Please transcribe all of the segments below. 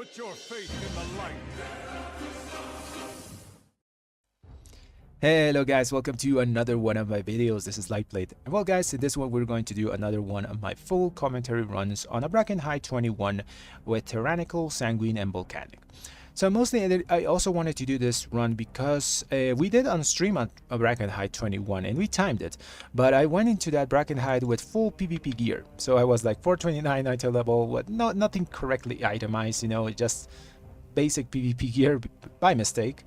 Put your faith in the light. Hello guys, welcome to another one of my videos. This is Lightblade. And well guys, in this one we're going to do another one of my full commentary runs on a Brackenhide 21 with Tyranical, Sanguine and Volcanic. So mostly I also wanted to do this run because we did on stream on a Brackenhide 21 and we timed it. But I went into that Brackenhide with full PvP gear. So I was like 429 item level with nothing correctly itemized, you know, just basic PvP gear by mistake.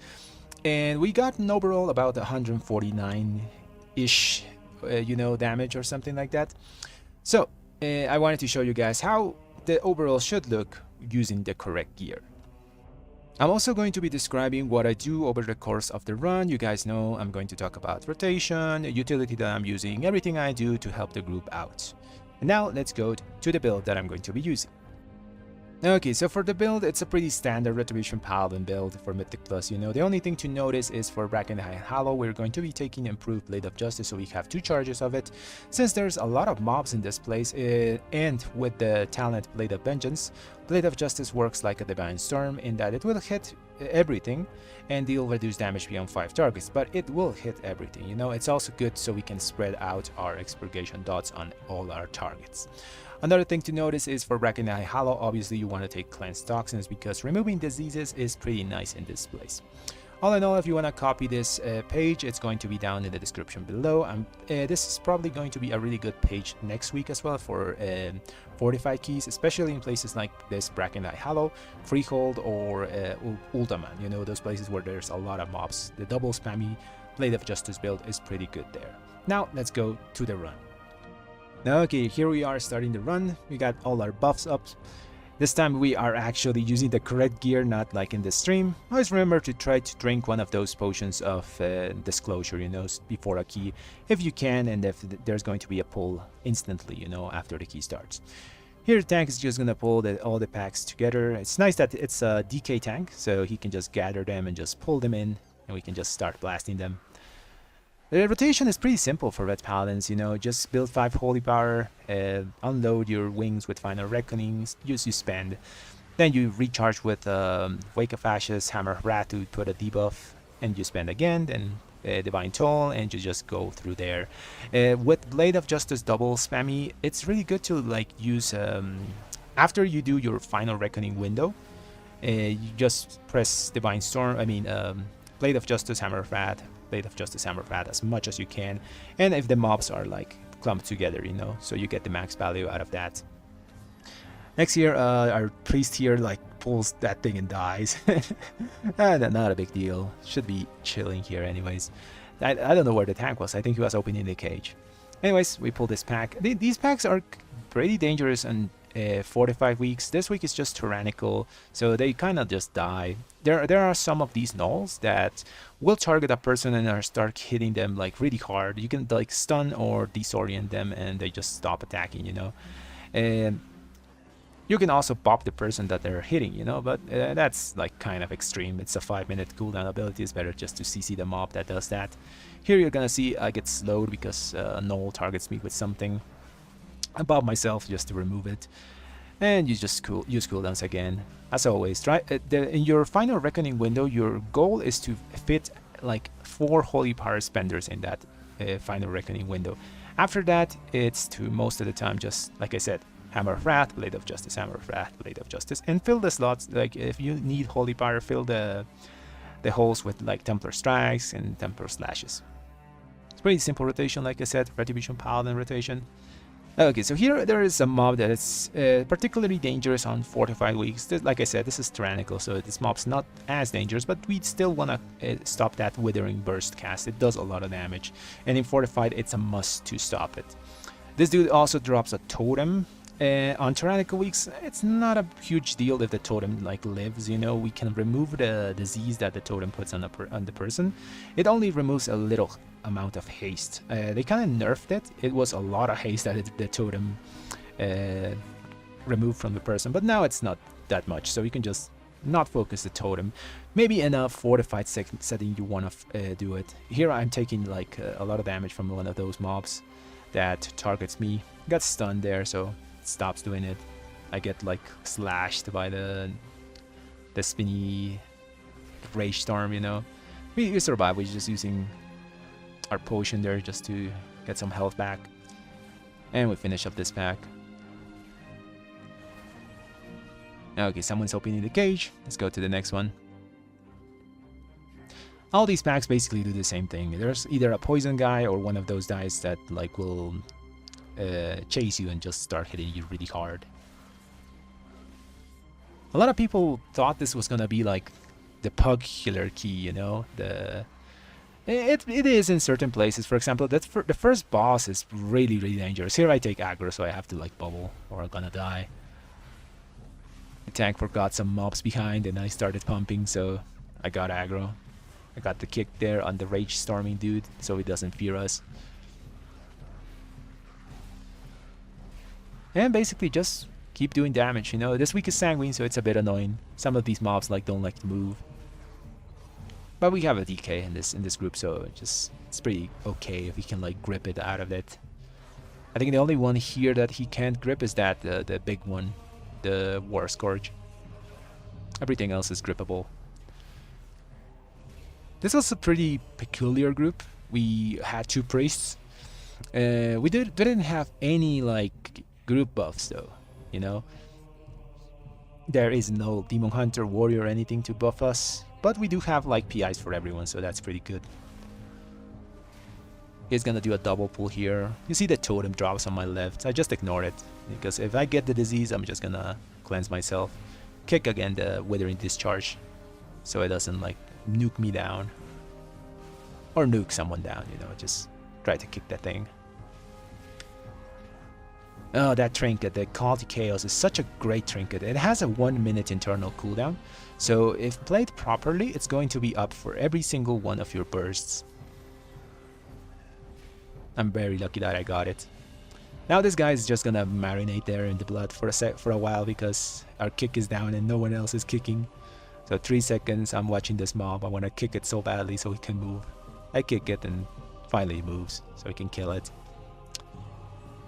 And we got an overall about 149-ish, damage or something like that. So I wanted to show you guys how the overall should look using the correct gear. I'm also going to be describing what I do over the course of the run. You guys know I'm going to talk about rotation, utility that I'm using, everything I do to help the group out. And now let's go to the build that I'm going to be using. Okay, so for the build, it's a pretty standard Retribution Paladin build for Mythic Plus, you know. The only thing to notice is for Brackenhide Hollow, we're going to be taking improved Blade of Justice, so we have 2 charges of it. Since there's a lot of mobs in this place, and with the talent Blade of Vengeance, Blade of Justice works like a Divine Storm in that it will hit everything and deal reduced damage beyond 5 targets, but it will hit everything, you know. It's also good so we can spread out our expurgation dots on all our targets. Another thing to notice is for Brackenhide Hollow, obviously you want to take Cleansed Toxins because removing diseases is pretty nice in this place. All in all, if you want to copy this page, it's going to be down in the description below. This is probably going to be a really good page next week as well for fortified keys, especially in places like this Brackenhide Hollow, Freehold, or Uldaman. You know, those places where there's a lot of mobs. The double spammy Blade of Justice build is pretty good there. Now let's go to the run. Okay, here we are starting the run. We got all our buffs up. This time we are actually using the correct gear, not like in the stream. Always remember to try to drink one of those potions of disclosure, you know, before a key, if you can, and if there's going to be a pull instantly, you know, after the key starts. Here the tank is just gonna pull all the packs together. It's nice that it's a DK tank, so he can just gather them and just pull them in, and we can just start blasting them. The rotation is pretty simple for Red Paladins, you know, just build 5 Holy Power, unload your wings with Final Reckonings, you spend. Then you recharge with Wake of Ashes, Hammer of Wrath to put a debuff, and you spend again, then Divine Toll, and you just go through there. With Blade of Justice double spammy, it's really good to like use, after you do your Final Reckoning window, you just press Divine Storm, Blade of Justice, Hammer of Wrath, Blade of Justice, Hammer of Wrath as much as you can, and if the mobs are like clumped together, you know, so you get the max value out of that. Next here, our priest here like pulls that thing and dies. Not a big deal, should be chilling here anyways. I don't know where the tank was. I think he was opening the cage. Anyways, we pull this pack. These packs are pretty dangerous and 4 to 5 weeks. This week is just Tyranical, so they kind of just die. There are some of these nulls that will target a person and start hitting them like really hard. You can like stun or disorient them and they just stop attacking, you know. And you can also pop the person that they're hitting, you know, but that's like kind of extreme. It's a 5-minute cooldown ability. It's better just to CC the mob that does that. Here you're gonna see I get slowed because a null targets me with something. I pop myself just to remove it, and you just use cooldowns again. As always, try in your Final Reckoning window, your goal is to fit like 4 Holy Power spenders in that Final Reckoning window. After that, it's to most of the time just, like I said, Hammer of Wrath, Blade of Justice, Hammer of Wrath, Blade of Justice, and fill the slots. Like if you need Holy Power, fill the holes with like Templar Strikes and Templar Slashes. It's pretty simple rotation, like I said, Retribution Paladin rotation. Okay, so here there is a mob that is particularly dangerous on 4 to 5 weeks. Like I said, this is Tyrannical, so this mob's not as dangerous, but we still want to stop that Withering Burst cast. It does a lot of damage, and in Fortified, it's a must to stop it. This dude also drops a totem. On Tyrannical weeks, it's not a huge deal if the totem like lives, you know. We can remove the disease that the totem puts on the person. It only removes a little amount of haste. They kind of nerfed it. It was a lot of haste that the totem removed from the person, but now it's not that much, so you can just not focus the totem. Maybe in a fortified setting you want to do it. Here I'm taking like a lot of damage from one of those mobs that targets me. Got stunned there, so it stops doing it. I get like slashed by the the spinny rage storm, you know. We survive. We're just using our potion there just to get some health back. And we finish up this pack. Okay, someone's opening the cage. Let's go to the next one. All these packs basically do the same thing. There's either a poison guy or one of those guys that like will chase you and just start hitting you really hard. A lot of people thought this was gonna be like the pug killer key, you know. It is in certain places. For example, the first boss is really dangerous. Here I take aggro, so I have to like bubble or I'm gonna die. The tank forgot some mobs behind and I started pumping, so I got aggro. I got the kick there on the rage storming dude, so he doesn't fear us. And basically just keep doing damage, you know. This week is sanguine, so it's a bit annoying. Some of these mobs like don't like to move. But we have a DK in this group, so it's pretty okay if we can like grip it out of it. I think the only one here that he can't grip is that the big one, the War Scourge. Everything else is grippable. This was a pretty peculiar group. We had 2 priests. We didn't have any like group buffs though, you know. There is no Demon Hunter, Warrior or anything to buff us, but we do have like PIs for everyone, so that's pretty good. He's gonna do a double pull here. You see the totem drops on my left. I just ignore it, because if I get the disease, I'm just gonna cleanse myself. Kick again the Withering Discharge, so it doesn't like nuke me down. Or nuke someone down, you know, just try to kick that thing. Oh, that trinket, the Call to Chaos, is such a great trinket. It has a 1-minute internal cooldown, so if played properly, it's going to be up for every single one of your bursts. I'm very lucky that I got it. Now this guy is just gonna marinate there in the blood for a while, because our kick is down and no one else is kicking. So 3 seconds, I'm watching this mob. I want to kick it so badly so he can move. I kick it and finally it moves, so we can kill it.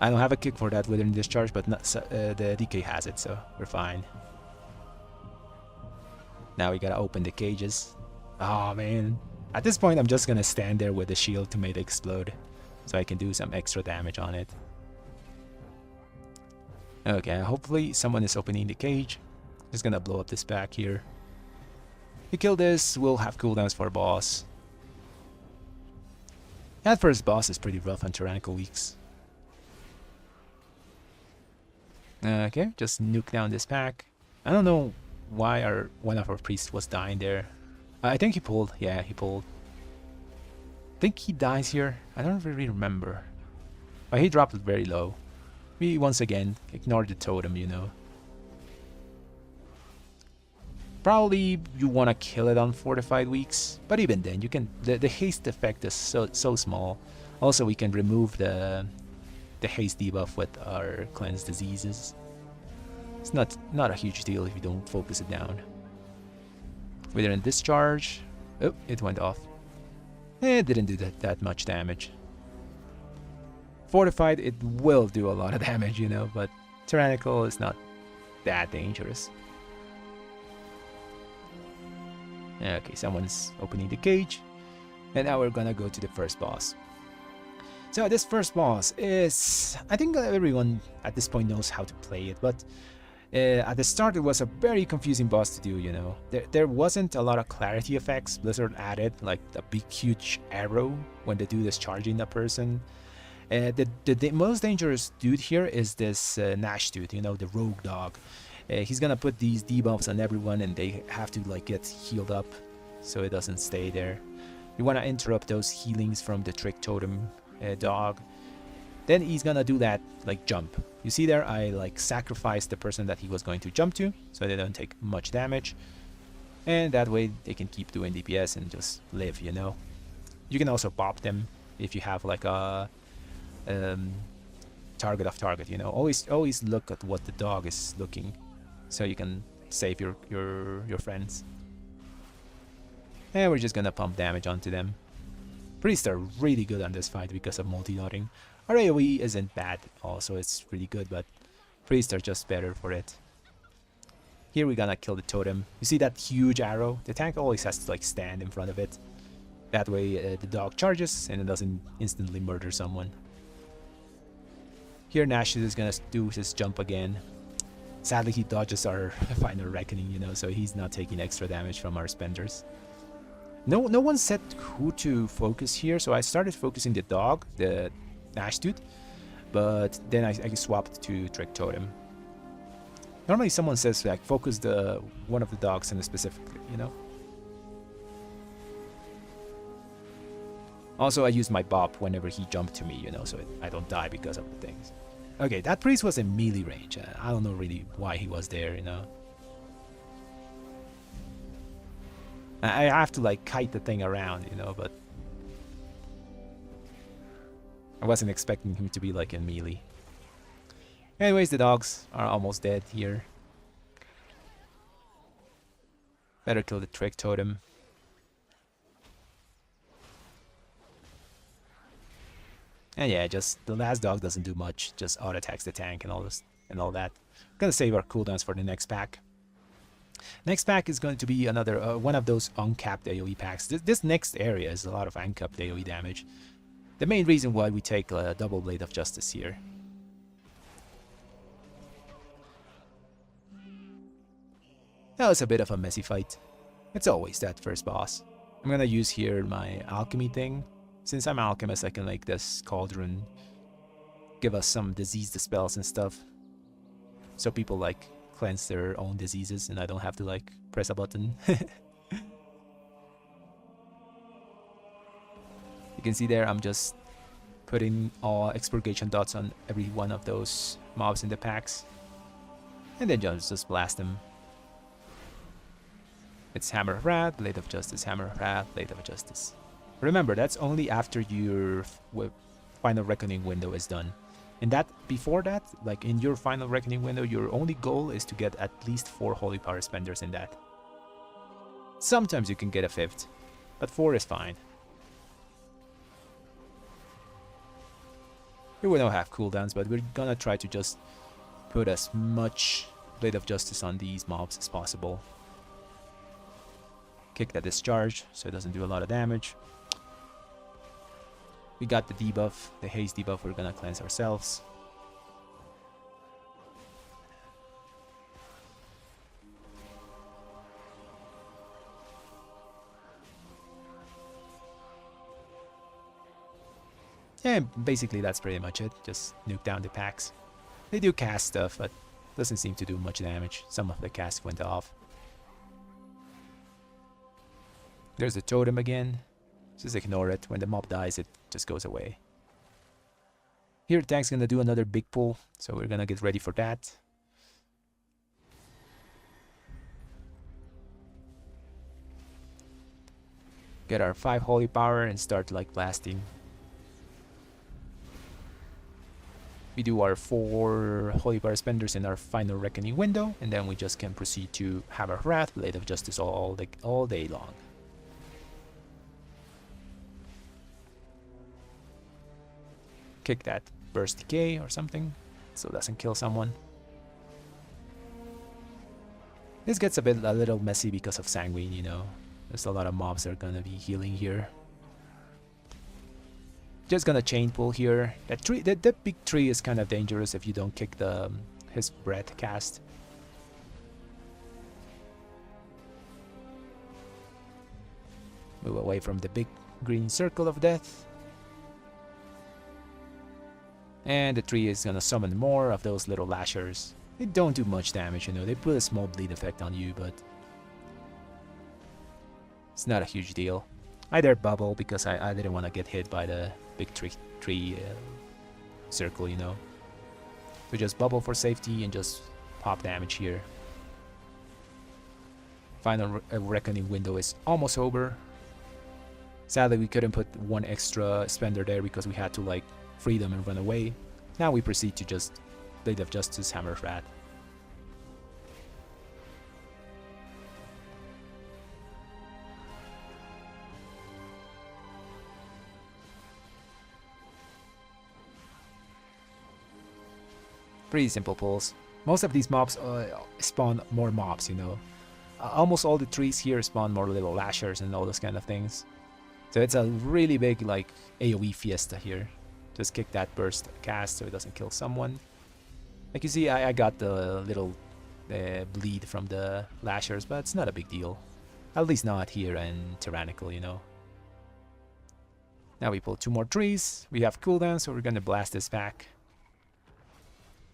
I don't have a kick for that Withering Discharge, but not, the DK has it, so we're fine. Now we gotta open the cages. Oh man. At this point I'm just gonna stand there with the shield to make it explode, so I can do some extra damage on it. Okay, hopefully someone is opening the cage. Just gonna blow up this pack here. If we kill this, we'll have cooldowns for boss. That first boss is pretty rough on Tyranical weeks. Okay, just nuke down this pack. I don't know why one of our priests was dying there. I think he pulled. Yeah, he pulled. I think he dies here. I don't really remember. But he dropped it very low. We once again ignored the totem, you know. Probably you want to kill it on fortified weeks, but even then you can. The haste effect is so small. Also, we can remove the haste debuff with our cleanse diseases. It's not a huge deal if you don't focus it down. Withering Discharge. Oh, it went off. It didn't do that much damage. Fortified, it will do a lot of damage, you know, but Tyrannical is not that dangerous. Okay, someone's opening the cage, and now we're gonna go to the first boss. So this first boss is, I think everyone at this point knows how to play it, but at the start it was a very confusing boss to do, you know. There wasn't a lot of clarity effects. Blizzard added like a big huge arrow when the dude is charging a person. The most dangerous dude here is this Nash dude, you know, the rogue dog. He's gonna put these debuffs on everyone and they have to like get healed up so it doesn't stay there. You wanna interrupt those healings from the trick totem dog. Then he's gonna do that like jump. You see there, I like sacrificed the person that he was going to jump to so they don't take much damage. And that way they can keep doing DPS and just live, you know. You can also pop them if you have like a target off target, you know. Always look at what the dog is looking, so you can save your friends. And we're just gonna pump damage onto them. Priests are really good on this fight because of multi-dotting. Our AoE isn't bad also, it's really good, but priests are just better for it. Here we're gonna kill the totem. You see that huge arrow? The tank always has to like stand in front of it. That way the dog charges and it doesn't instantly murder someone. Here Nash is gonna do his jump again. Sadly he dodges our final reckoning, you know, so he's not taking extra damage from our spenders. No one said who to focus here, so I started focusing the dog, the Nash dude, but then I swapped to Trick Totem. Normally someone says like focus one of the dogs in a specific, you know. Also I used my bop whenever he jumped to me, you know, so I don't die because of the things. Okay, that priest was in melee range. I don't know really why he was there, you know. I have to like kite the thing around, you know, but I wasn't expecting him to be like in melee. Anyways, the dogs are almost dead here. Better kill the Trick Totem. And yeah, just the last dog doesn't do much, just auto attacks the tank and all this and all that. I'm gonna save our cooldowns for the next pack. Next pack is going to be another one of those uncapped AoE packs. This next area is a lot of uncapped AoE damage. The main reason why we take a double Blade of Justice here. That was a bit of a messy fight. It's always that first boss. I'm gonna use here my alchemy thing. Since I'm alchemist, I can make this cauldron give us some disease dispels and stuff. So people like cleanse their own diseases and I don't have to like press a button. You can see there I'm just putting all expurgation dots on every one of those mobs in the packs. And then just blast them. It's Hammer of Wrath, Blade of Justice, Hammer of Wrath, Blade of Justice. Remember, that's only after your final reckoning window is done. And that before that, like in your final reckoning window, your only goal is to get at least 4 holy power spenders in that. Sometimes you can get a 5th, but 4 is fine. Here we don't have cooldowns, but we're gonna try to just put as much Blade of Justice on these mobs as possible. Kick that discharge so it doesn't do a lot of damage. We got the debuff, the haste debuff, we're gonna cleanse ourselves. And basically that's pretty much it, just nuke down the packs. They do cast stuff, but doesn't seem to do much damage. Some of the casts went off. There's the totem again. Just ignore it. When the mob dies, it just goes away. Here, the tank's gonna do another big pull, so we're gonna get ready for that. Get our 5 holy power and start like blasting. We do our 4 holy power spenders in our final reckoning window, and then we just can proceed to Hammer of Wrath, Blade of Justice all day long. Kick that burst decay or something so it doesn't kill someone. This gets a little messy because of sanguine, you know. There's a lot of mobs that are gonna be healing here. Just gonna chain pull here. That tree, that big tree is kind of dangerous if you don't kick the his breath cast. Move away from the big green circle of death. And the tree is gonna summon more of those little lashers. They don't do much damage, you know, they put a small bleed effect on you, but it's not a huge deal. I dared bubble because I didn't want to get hit by the big tree circle, you know. So just bubble for safety and just pop damage here. Final reckoning window is almost over. Sadly, we couldn't put 1 extra spender there because we had to like free them and run away. Now we proceed to just Blade of Justice, Hammer of Wrath. Pretty simple pulls. Most of these mobs spawn more mobs, you know. Almost all the trees here spawn more little lashers and all those kind of things. So it's a really big like AoE fiesta here. Just kick that burst cast so it doesn't kill someone. Like you see, I got the little bleed from the lashers, but it's not a big deal. At least not here in Tyranical, you know. Now we pull 2 more trees. We have cooldown, so we're gonna blast this back.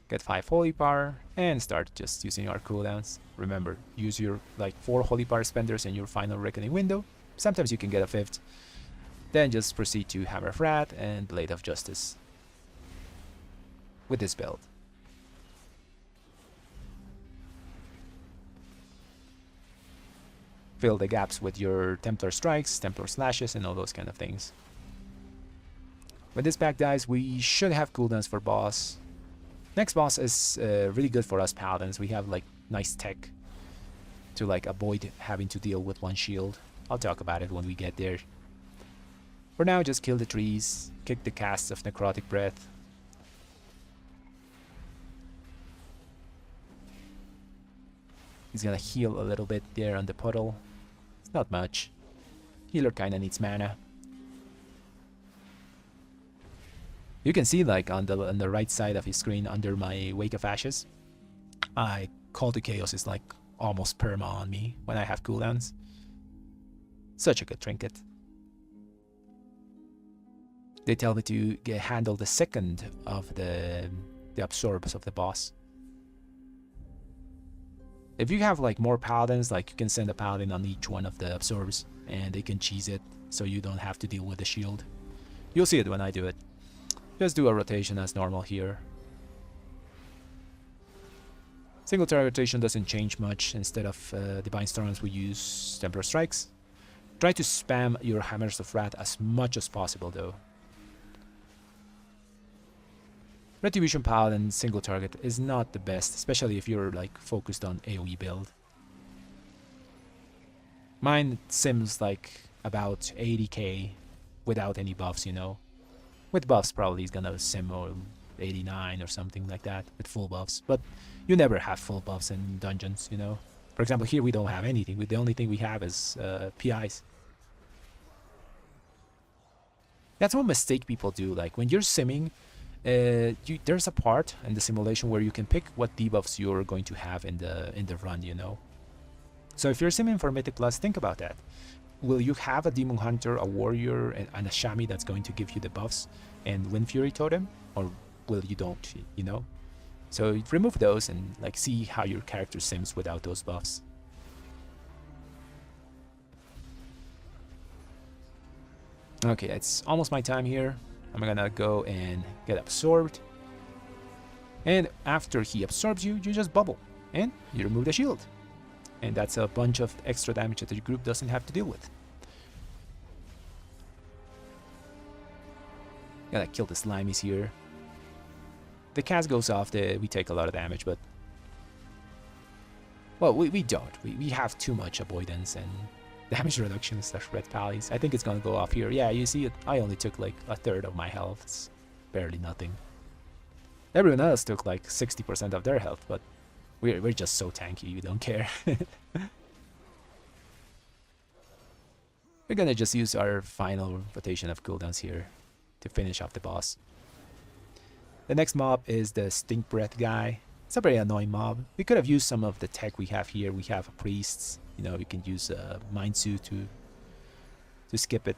Get 5 holy power and start just using our cooldowns. Remember, use your like 4 holy power spenders in your final reckoning window. Sometimes you can get a 5th. Then just proceed to Hammer of Wrath and Blade of Justice with this build. Fill the gaps with your Templar Strikes, Templar Slashes, and all those kind of things. When this pack dies, we should have cooldowns for boss. Next boss is really good for us Paladins. We have like nice tech to like avoid having to deal with 1 shield. I'll talk about it when we get there. For now, just kill the trees, kick the casts of Necrotic Breath. He's gonna heal a little bit there on the puddle. It's not much. Healer kinda needs mana. You can see like on the right side of his screen under my Wake of Ashes, Call to Chaos is like almost perma on me when I have cooldowns. Such a good trinket. They tell me to handle the second of the absorbs of the boss. If you have like more paladins, like you can send a paladin on each one of the absorbs and they can cheese it so you don't have to deal with the shield. You'll see it when I do it. Just do a rotation as normal here. Single turret rotation doesn't change much. Instead of Divine Storms, we use Templar Strikes. Try to spam your Hammers of Wrath as much as possible though. Retribution Paladin single target is not the best, especially if you're like focused on AoE build. Mine sims like about 80k without any buffs, you know. With buffs probably he's gonna sim or 89 or something like that with full buffs, but you never have full buffs in dungeons, you know. For example, here we don't have anything. The only thing we have is PIs. That's one mistake people do. Like when you're simming, there's a part in the simulation where you can pick what debuffs you're going to have in the run, you know. So if you're simming for Mythic Plus, think about that. Will you have a Demon Hunter, a Warrior, and a Shami that's going to give you the buffs and Wind Fury Totem, or will you don't, you know? So remove those and like see how your character sims without those buffs. Okay, it's almost my time here. I'm gonna go and get absorbed. And after he absorbs you, you just bubble and you remove the shield. And that's a bunch of extra damage that your group doesn't have to deal with. Gotta kill the slimies here. The cast goes off, we take a lot of damage, but... Well, we don't. We have too much avoidance and damage reduction / red pallies. I think it's gonna go off here. Yeah, you see it. I only took like a third of my health. It's barely nothing. Everyone else took like 60% of their health, but we're just so tanky, we don't care. We're gonna just use our final rotation of cooldowns here to finish off the boss. The next mob is the Stink Breath guy. It's a very annoying mob. We could have used some of the tech we have here. We have priests. You know, we can use Mind Suit to skip it.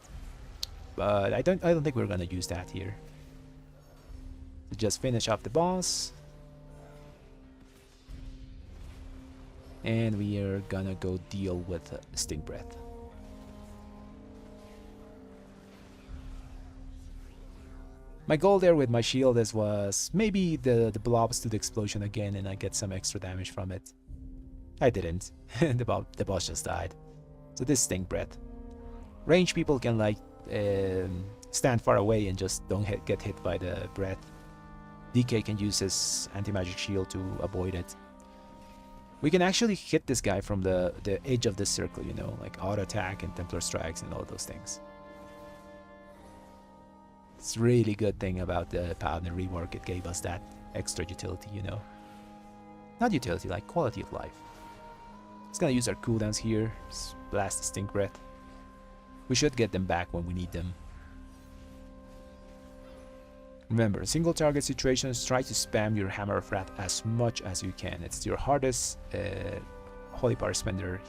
But I don't think we're gonna use that here. To just finish off the boss. And we are gonna go deal with Stink Breath. My goal there with my shield was maybe the blobs to the explosion again and I get some extra damage from it. I didn't. the boss just died. So this Stink Breath. Range people can like stand far away and just don't get hit by the breath. DK can use his anti-magic shield to avoid it. We can actually hit this guy from the edge of the circle, you know, like auto attack and Templar Strikes and all those things. It's really good thing about the Paladin rework. It gave us that extra utility, you know. Not utility, like quality of life. Just gonna use our cooldowns here. Blast the stink breath. We should get them back when we need them. Remember, single target situations, try to spam your Hammer of Wrath as much as you can. It's your hardest holy power spender,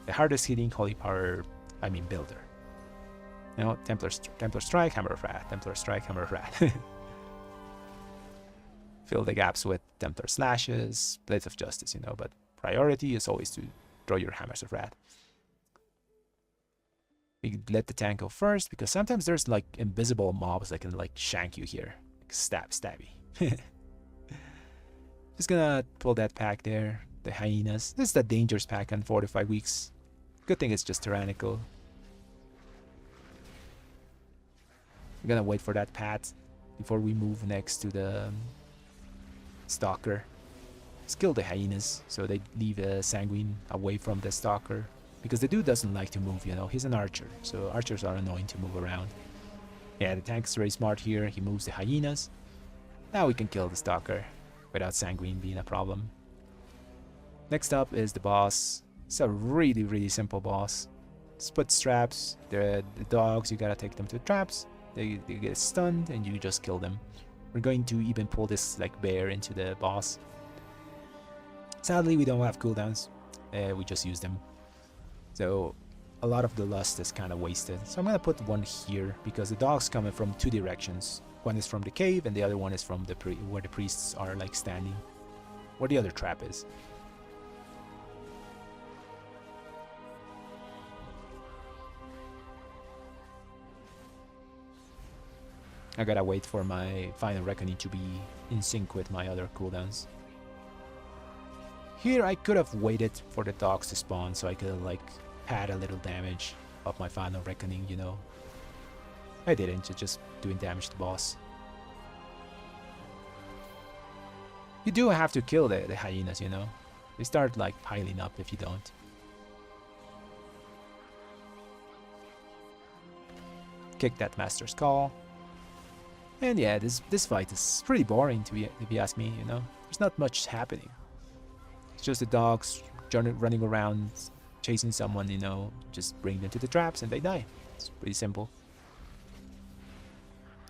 the hardest hitting holy power, builder. You know, Templar Strike, Hammer of Wrath, Templar Strike, Hammer of Wrath. Fill the gaps with Templar Slashes, Blades of Justice, you know, but priority is always to throw your Hammers of Wrath. We let the tank go first, because sometimes there's like invisible mobs that can like shank you here. Like stabby. Just gonna pull that pack there. The hyenas. This is the dangerous pack on 4 to 5 weeks. Good thing it's just Tyranical. I'm gonna wait for that pat before we move next to the Stalker. Skill the hyenas so they leave a sanguine away from the Stalker. Because the dude doesn't like to move, you know, he's an archer, so archers are annoying to move around. Yeah, the tank's very smart here, he moves the hyenas. Now we can kill the Stalker without sanguine being a problem. Next up is the boss. It's a really simple boss. Just put traps, the dogs, you gotta take them to the traps, they get stunned and you just kill them. We're going to even pull this like bear into the boss. Sadly we don't have cooldowns, we just use them. So a lot of the lust is kind of wasted. So I'm gonna put one here because the dog's coming from 2 directions. One is from the cave and the other one is from the where the priests are like standing. Where the other trap is. I gotta wait for my final reckoning to be in sync with my other cooldowns. Here I could have waited for the dogs to spawn so I could like pad a little damage of my final reckoning, you know. I didn't, just doing damage to the boss. You do have to kill the hyenas, you know. They start like piling up if you don't. Kick that Master's Call. And yeah, this fight is pretty boring if you ask me, you know. There's not much happening. It's just the dogs running around, chasing someone, you know, just bring them to the traps and they die. It's pretty simple.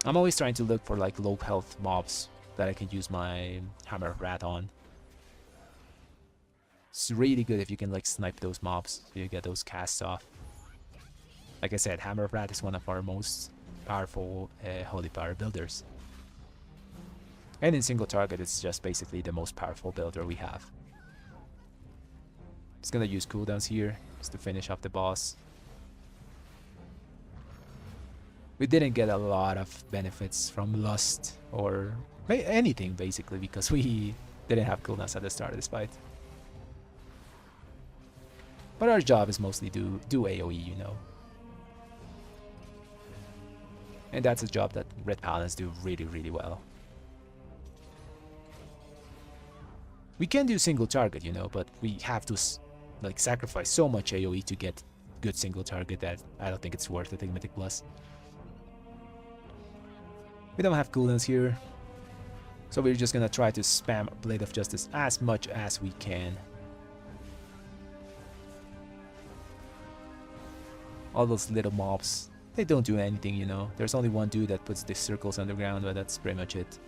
I'm always trying to look for like low health mobs that I can use my Hammer of Wrath on. It's really good if you can like snipe those mobs so you get those casts off. Like I said, Hammer of Wrath is one of our most powerful holy power builders. And in single target, it's just basically the most powerful builder we have. Just gonna use cooldowns here just to finish off the boss. We didn't get a lot of benefits from Lust or anything basically because we didn't have cooldowns at the start of this fight. But our job is mostly do AoE, you know. And that's a job that Red Paladins do really well. We can do single target, you know, but we have to like sacrifice so much AoE to get good single target that I don't think it's worth it in Mythic Plus. We don't have cooldowns here, so we're just gonna try to spam Blade of Justice as much as we can. All those little mobs, they don't do anything, you know. There's only one dude that puts the circles underground, but that's pretty much it.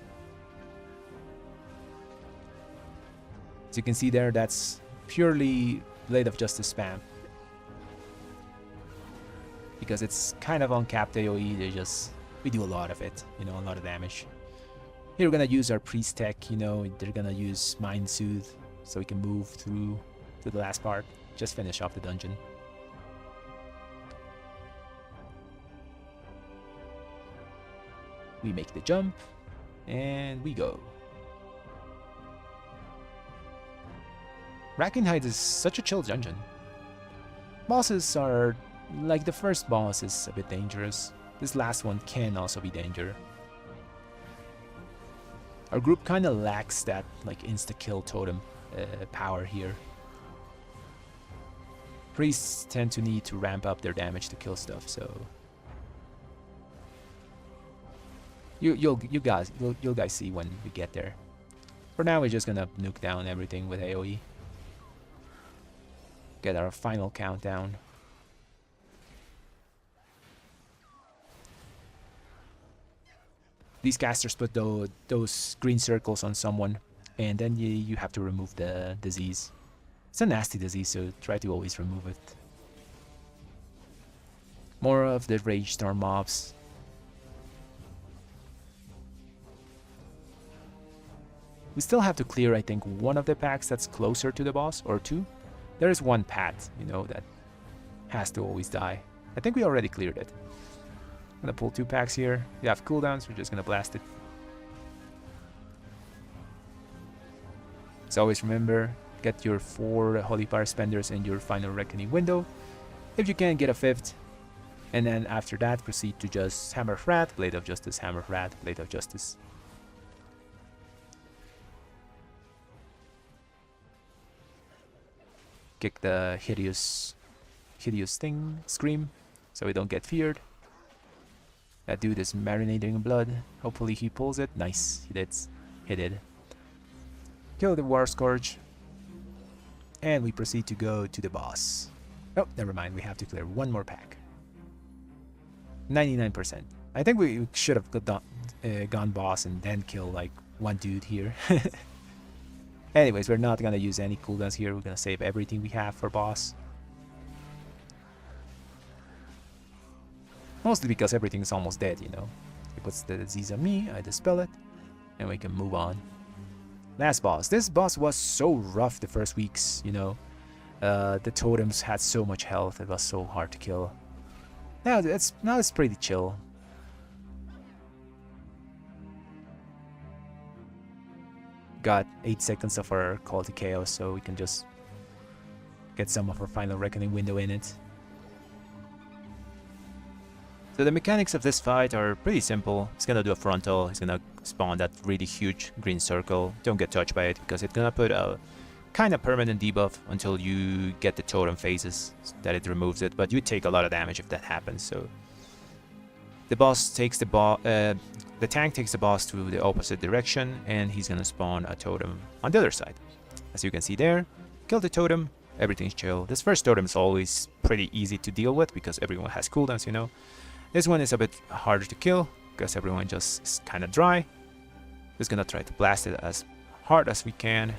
As you can see there, that's purely Blade of Justice spam. Because it's kind of uncapped AoE, we do a lot of it, you know, a lot of damage. Here we're gonna use our priest tech, you know, they're gonna use Mind Soothe so we can move through to the last part, just finish off the dungeon. We make the jump, and we go. Brackenhide is such a chill dungeon. Bosses are, like the first boss is a bit dangerous. This last one can also be danger. Our group kinda lacks that like insta-kill totem power here. Priests tend to need to ramp up their damage to kill stuff, so you guys see when we get there. For now, we're just gonna nuke down everything with AoE. Get our final countdown. These casters put those green circles on someone, and then you have to remove the disease. It's a nasty disease, so try to always remove it. More of the Rage Storm mobs. We still have to clear, I think, one of the packs that's closer to the boss, or two. There is one path, you know, that has to always die. I think we already cleared it. I'm gonna pull 2 packs here. You have cooldowns, we're just gonna blast it. So always remember, get your 4 Holy Fire Spenders in your final Reckoning window. If you can, get a 5th. And then after that, proceed to just Hammer Rat, Blade of Justice, Hammer Rat, Blade of Justice. Kick the hideous thing, Scream, so we don't get feared. That dude is marinating in blood. Hopefully he pulls it. Nice, he did. He did. Kill the War Scourge. And we proceed to go to the boss. Oh, never mind, we have to clear 1 more pack. 99%. I think we should have gone boss and then kill like 1 dude here. Anyways, we're not gonna use any cooldowns here. We're gonna save everything we have for boss. Mostly because everything is almost dead, you know. He puts the disease on me, I dispel it, and we can move on. Last boss. This boss was so rough the first weeks, you know. The totems had so much health, it was so hard to kill. Now it's pretty chill. Got 8 seconds of our Call to Chaos, so we can just get some of our final Reckoning window in it. So the mechanics of this fight are pretty simple. He's gonna do a frontal, he's gonna spawn that really huge green circle. Don't get touched by it because it's gonna put a kind of permanent debuff until you get the totem phases that it removes it, but you take a lot of damage if that happens. So the boss takes the tank takes the boss to the opposite direction, and he's gonna spawn a totem on the other side. As you can see there, kill the totem, everything's chill. This first totem is always pretty easy to deal with because everyone has cooldowns, you know. This one is a bit harder to kill because everyone just is kind of dry. Just gonna try to blast it as hard as we can.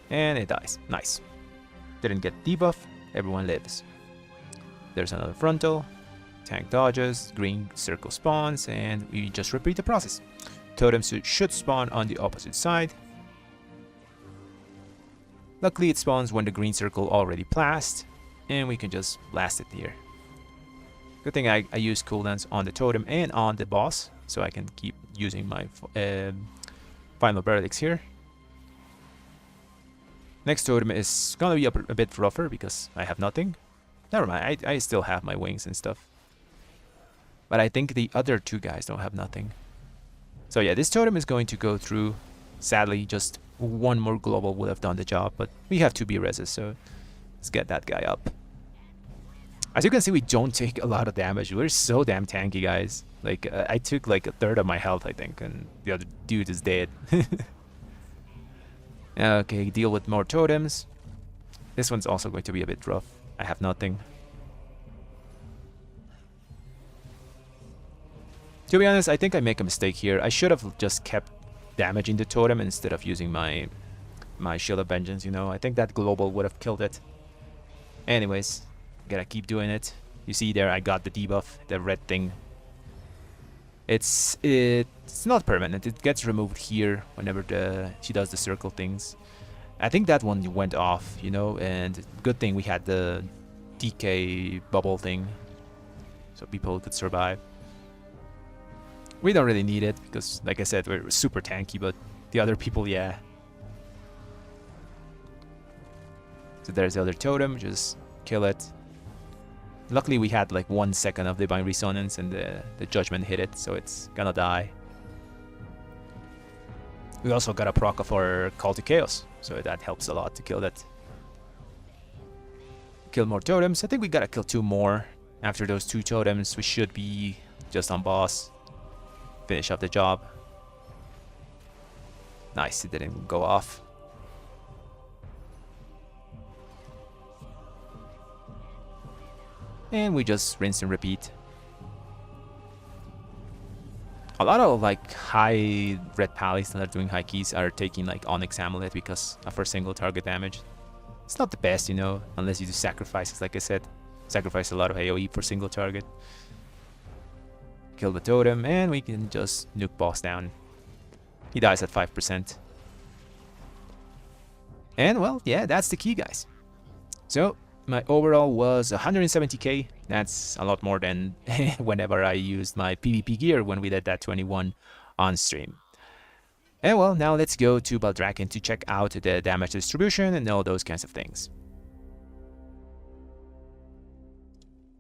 And it dies. Nice. Didn't get debuff, everyone lives. There's another frontal. Tank dodges, green circle spawns, and we just repeat the process. Totems should spawn on the opposite side. Luckily it spawns when the green circle already passed, and we can just blast it here. Good thing I use cooldowns on the totem and on the boss, so I can keep using my final verdicts here. Next totem is gonna be a bit rougher because I have nothing. Never mind, I still have my wings and stuff. But I think the other 2 guys don't have nothing. So yeah, this totem is going to go through. Sadly, just 1 more global would have done the job, but we have 2 B-reses, so let's get that guy up. As you can see, we don't take a lot of damage. We're so damn tanky, guys. Like, I took like 1/3 of my health, I think, and the other dude is dead. Okay, deal with more totems. This one's also going to be a bit rough. I have nothing. To be honest, I think I make a mistake here. I should have just kept damaging the totem instead of using my Shield of Vengeance, you know. I think that global would have killed it. Anyways, gotta keep doing it. You see there, I got the debuff, the red thing. It's not permanent. It gets removed here whenever she does the circle things. I think that one went off, you know, and good thing we had the DK bubble thing, so people could survive. We don't really need it because, like I said, we're super tanky, but the other people, yeah. So there's the other totem, just kill it. Luckily we had like 1 second of Divine Resonance and the Judgment hit it, so it's gonna die. We also got a proc of our Call to Chaos, so that helps a lot to kill that. Kill more totems. I think we gotta kill 2 more. After those 2 totems, we should be just on boss. Finish up the job. Nice, it didn't go off. And we just rinse and repeat. A lot of like high red pallies that are doing high keys are taking like Onyx Amulet because of our single target damage. It's not the best, you know, unless you do sacrifices, like I said. Sacrifice a lot of AoE for single target. Kill the totem, and we can just nuke boss down. He dies at 5%. And well, yeah, that's the key, guys. So my overall was 170k. That's a lot more than whenever I used my PvP gear when we did that 21 on stream. And well, now let's go to Baldraken to check out the damage distribution and all those kinds of things.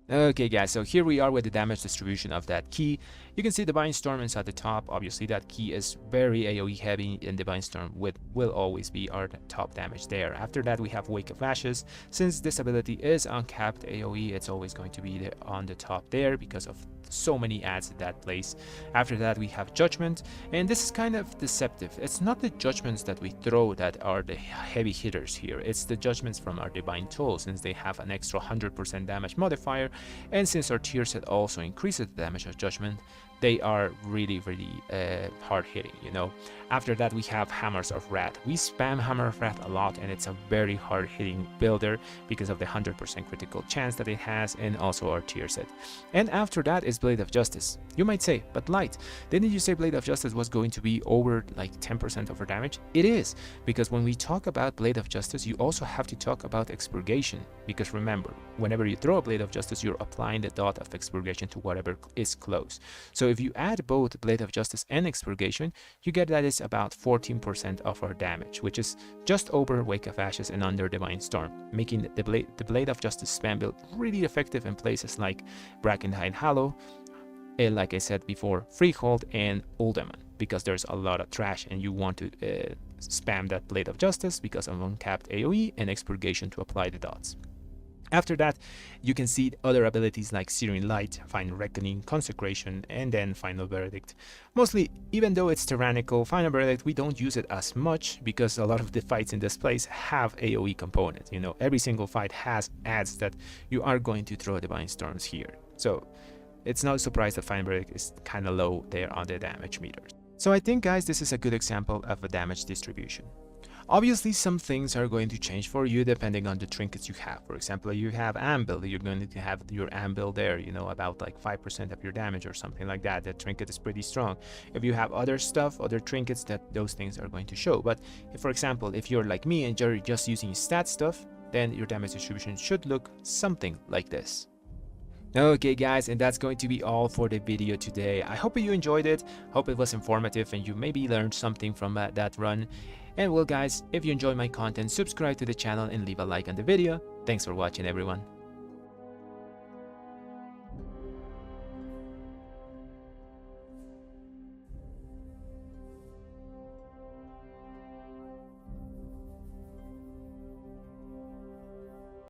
Okay guys, so here we are with the damage distribution of that key. You can see Divine Storm is at the top. Obviously that key is very AoE heavy, and Divine Storm will always be our top damage there. After that we have Wake of Ashes. Since this ability is uncapped AoE, it's always going to be on the top there because of so many adds that place. After that we have Judgment, and this is kind of deceptive. It's not the judgments that we throw that are the heavy hitters here. It's the judgments from our Divine Toll, since they have an extra 100% damage modifier, and since our tier set also increases the damage of Judgment, they are really hard hitting, you know. After that we have Hammers of Wrath. We spam Hammer of Wrath a lot, and it's a very hard hitting builder because of the 100% critical chance that it has, and also our tier set. And after that is Blade of Justice. You might say, but Light, didn't you say Blade of Justice was going to be over like 10% of our damage? It is, because when we talk about Blade of Justice, you also have to talk about Expurgation, because remember, whenever you throw a Blade of Justice, you're applying the dot of Expurgation to whatever is close. So if you add both Blade of Justice and Expurgation, you get that is about 14% of our damage, which is just over Wake of Ashes and under Divine Storm, making the Blade of Justice spam build really effective in places like Brackenhide Hollow, and like I said before, Freehold and Uldaman, because there's a lot of trash and you want to spam that Blade of Justice because of uncapped AoE and Expurgation to apply the dots. After that, you can see other abilities like Searing Light, Final Reckoning, Consecration, and then Final Verdict. Mostly, even though it's Tyranical, Final Verdict, we don't use it as much because a lot of the fights in this place have AoE components. You know, every single fight has adds that you are going to throw Divine Storms here. So it's no surprise that Final Verdict is kind of low there on the damage meters. So I think, guys, this is a good example of a damage distribution. Obviously, some things are going to change for you depending on the trinkets you have. For example, you have Anvil, you're going to have your Anvil there, you know, about like 5% of your damage or something like that. That trinket is pretty strong. If you have other stuff, other trinkets, that those things are going to show. But if, for example, if you're like me and you're just using stat stuff, then your damage distribution should look something like this. Okay guys, and that's going to be all for the video today. I hope you enjoyed it, hope it was informative and you maybe learned something from that run. And well guys, if you enjoy my content, subscribe to the channel and leave a like on the video. Thanks for watching everyone.